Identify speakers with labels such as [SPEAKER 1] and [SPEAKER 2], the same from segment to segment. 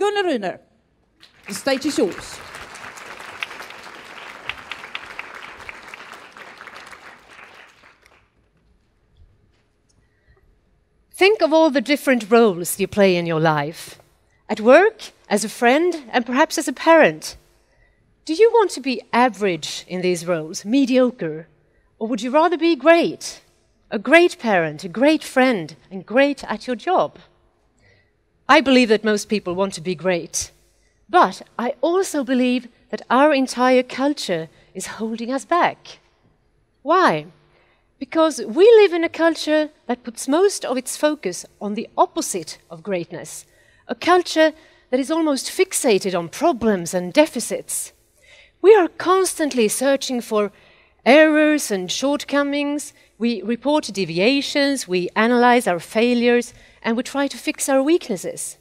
[SPEAKER 1] Gunnel Ryner, the stage is yours.
[SPEAKER 2] Think of all the different roles you play in your life. At work, as a friend, and perhaps as a parent. Do you want to be average in these roles, mediocre? Or would you rather be great? A great parent, a great friend, and great at your job? I believe that most people want to be great. But I also believe that our entire culture is holding us back. Why? Because we live in a culture that puts most of its focus on the opposite of greatness. A culture that is almost fixated on problems and deficits. We are constantly searching for errors and shortcomings. We report deviations, we analyze our failures, and we try to fix our weaknesses.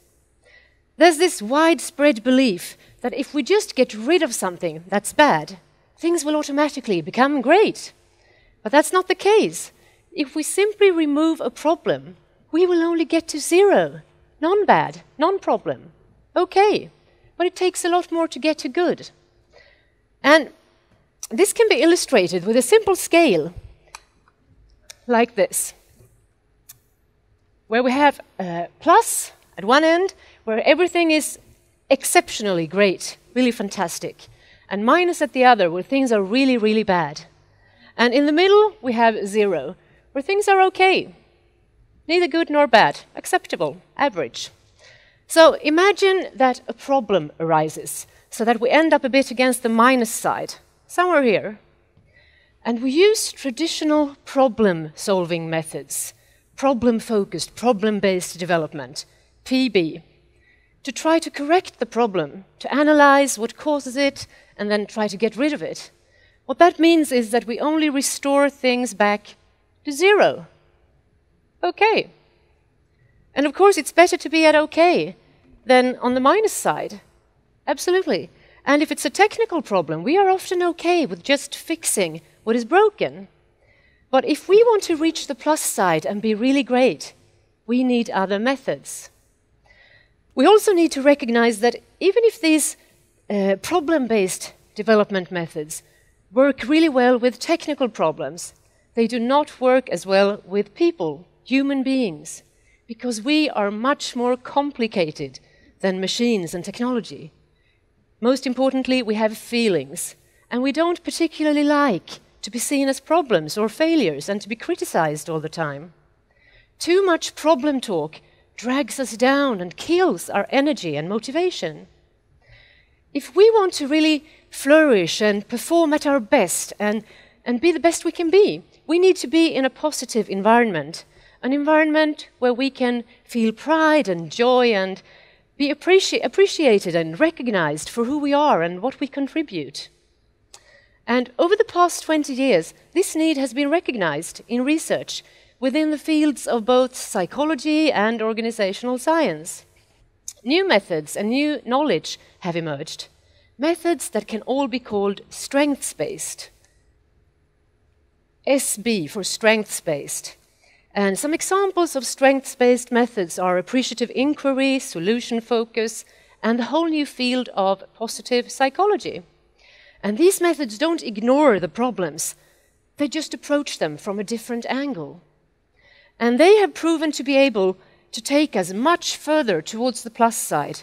[SPEAKER 2] There's this widespread belief that if we just get rid of something that's bad, things will automatically become great. But that's not the case. If we simply remove a problem, we will only get to zero. Non-bad, non-problem. Okay, but it takes a lot more to get to good. And this can be illustrated with a simple scale, like this, where we have a plus at one end, where everything is exceptionally great, really fantastic, and minus at the other, where things are really, really bad. And in the middle, we have 0, where things are okay. Neither good nor bad, acceptable, average. So imagine that a problem arises, so that we end up a bit against the minus side, somewhere here. And we use traditional problem-solving methods, problem-focused, problem-based development, PB, to try to correct the problem, to analyze what causes it, and then try to get rid of it. What that means is that we only restore things back to 0. Okay. And of course, it's better to be at okay than on the minus side. Absolutely. And if it's a technical problem, we are often okay with just fixing what is broken. But if we want to reach the plus side and be really great, we need other methods. We also need to recognize that even if these problem-based development methods work really well with technical problems, they do not work as well with people, human beings, because we are much more complicated than machines and technology. Most importantly, we have feelings, and we don't particularly like to be seen as problems or failures and to be criticized all the time. Too much problem talk drags us down and kills our energy and motivation. If we want to really flourish and perform at our best and be the best we can be, we need to be in a positive environment, an environment where we can feel pride and joy and be appreciated and recognized for who we are and what we contribute. And over the past 20 years, this need has been recognized in research within the fields of both psychology and organizational science. New methods and new knowledge have emerged, methods that can all be called strengths-based. SB for strengths-based. And some examples of strengths-based methods are appreciative inquiry, solution focus, and the whole new field of positive psychology. And these methods don't ignore the problems, they just approach them from a different angle. And they have proven to be able to take us much further towards the plus side.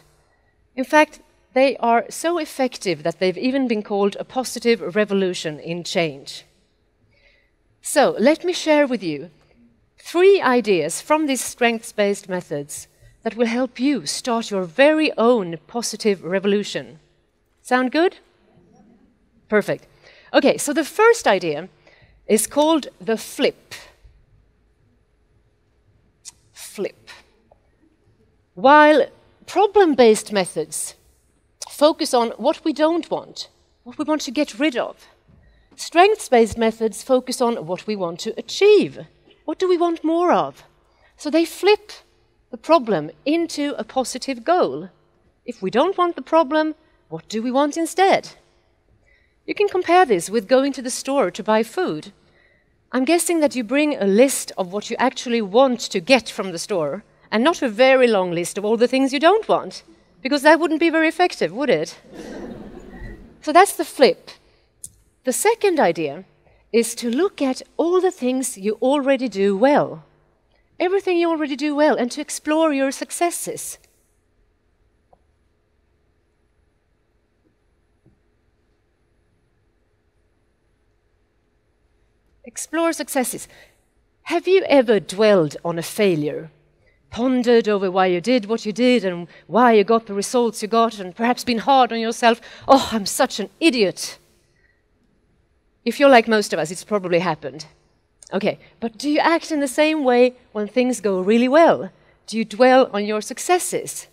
[SPEAKER 2] In fact, they are so effective that they've even been called a positive revolution in change. So, let me share with you 3 ideas from these strengths-based methods that will help you start your very own positive revolution. Sound good? Perfect. Okay, so the first idea is called the flip. Flip. While problem-based methods focus on what we don't want, what we want to get rid of, strengths-based methods focus on what we want to achieve. What do we want more of? So they flip the problem into a positive goal. If we don't want the problem, what do we want instead? You can compare this with going to the store to buy food. I'm guessing that you bring a list of what you actually want to get from the store, and not a very long list of all the things you don't want. because that wouldn't be very effective, would it? So that's the flip. The second idea is to look at all the things you already do well. Everything you already do well, and to explore your successes. Explore successes. Have you ever dwelled on a failure? Pondered over why you did what you did and why you got the results you got, and perhaps been hard on yourself? Oh, I'm such an idiot. If you're like most of us, it's probably happened. Okay, but do you act in the same way when things go really well? Do you dwell on your successes?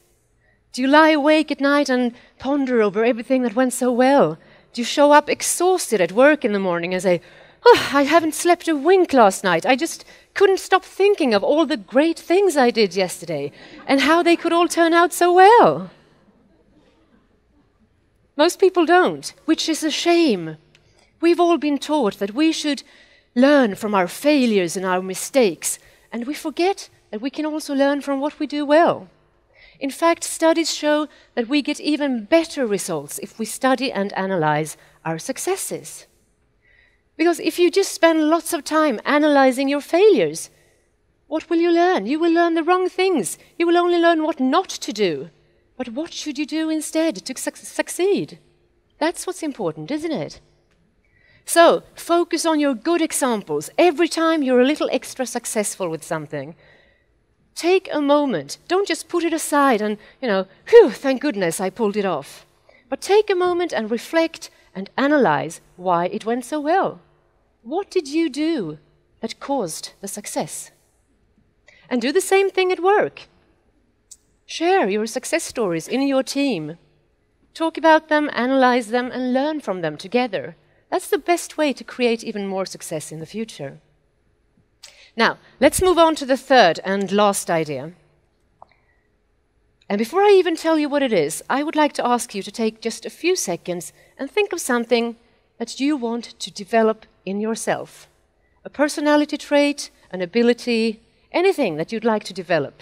[SPEAKER 2] Do you lie awake at night and ponder over everything that went so well? Do you show up exhausted at work in the morning and say, oh, I haven't slept a wink last night. I just couldn't stop thinking of all the great things I did yesterday and how they could all turn out so well? Most people don't, which is a shame. We've all been taught that we should learn from our failures and our mistakes, and we forget that we can also learn from what we do well. In fact, studies show that we get even better results if we study and analyze our successes. Because if you just spend lots of time analyzing your failures, what will you learn? You will learn the wrong things. You will only learn what not to do. But what should you do instead to succeed? That's what's important, isn't it? So, focus on your good examples. Every time you're a little extra successful with something, take a moment. Don't just put it aside and, phew, thank goodness I pulled it off. But take a moment and reflect and analyze why it went so well. What did you do that caused the success? And do the same thing at work. Share your success stories in your team. Talk about them, analyze them, and learn from them together. That's the best way to create even more success in the future. Now, let's move on to the third and last idea. And before I even tell you what it is, I would like to ask you to take just a few seconds and think of something that you want to develop in yourself. A personality trait, an ability, anything that you'd like to develop.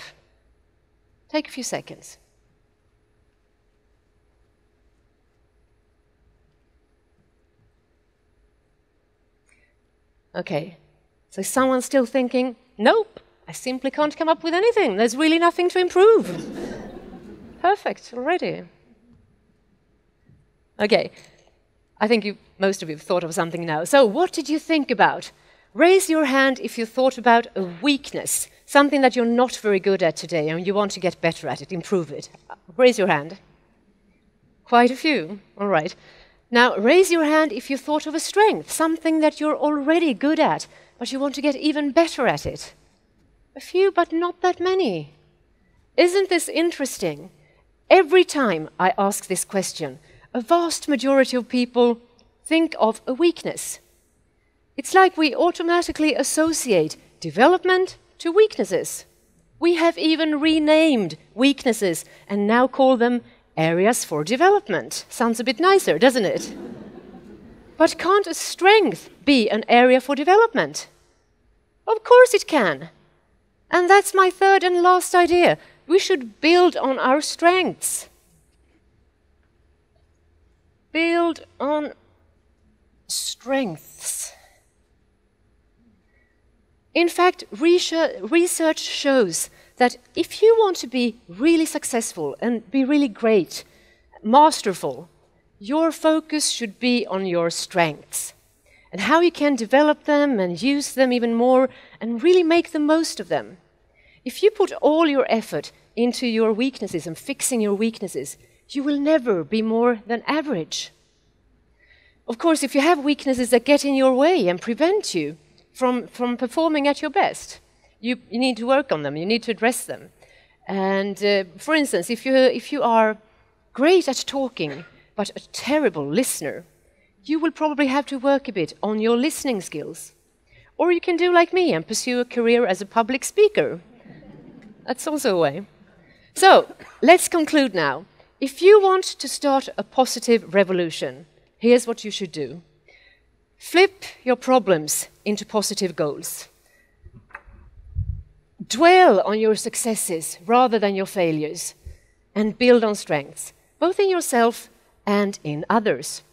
[SPEAKER 2] Take a few seconds. Okay, so someone's still thinking, nope, I simply can't come up with anything. There's really nothing to improve. Perfect, already. Okay, I think most of you have thought of something now. So what did you think about? Raise your hand if you thought about a weakness, something that you're not very good at today and you want to get better at it, improve it. Raise your hand. Quite a few, all right. Now, raise your hand if you thought of a strength, something that you're already good at, but you want to get even better at it. A few, but not that many. Isn't this interesting? Every time I ask this question, a vast majority of people think of a weakness. It's like we automatically associate development to weaknesses. We have even renamed weaknesses and now call them areas for development. Sounds a bit nicer, doesn't it? But can't a strength be an area for development? Of course it can. And that's my third and last idea. We should build on our strengths. Build on strengths. In fact, research shows that if you want to be really successful and be really great, masterful, your focus should be on your strengths and how you can develop them and use them even more and really make the most of them. If you put all your effort into your weaknesses and fixing your weaknesses, you will never be more than average. Of course, if you have weaknesses that get in your way and prevent you from performing at your best, you need to work on them, you need to address them. And for instance, if you are great at talking, but a terrible listener, you will probably have to work a bit on your listening skills. Or you can do like me and pursue a career as a public speaker. That's also a way. So, let's conclude now. If you want to start a positive revolution, here's what you should do. Flip your problems into positive goals. Dwell on your successes rather than your failures. and build on strengths, both in yourself and in others.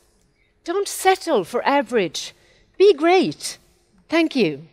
[SPEAKER 2] Don't settle for average. Be great. Thank you.